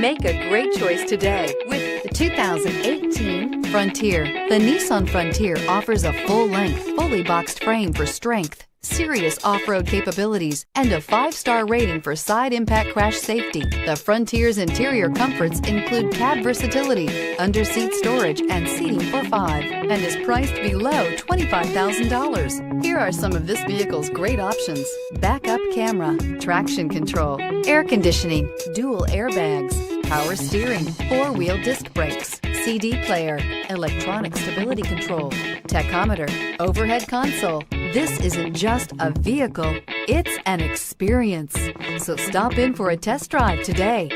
Make a great choice today with the 2018 Frontier. The Nissan Frontier offers a full-length, fully boxed frame for strength, serious off-road capabilities, and a 5-star rating for side impact crash safety. The Frontier's interior comforts include cab versatility, under-seat storage, and seating for 5, and is priced below $25,000. Here are some of this vehicle's great options: backup camera, traction control, air conditioning, dual airbags, power steering, 4-wheel disc brakes, CD player, electronic stability control, tachometer, overhead console. This isn't just a vehicle, it's an experience. So stop in for a test drive today.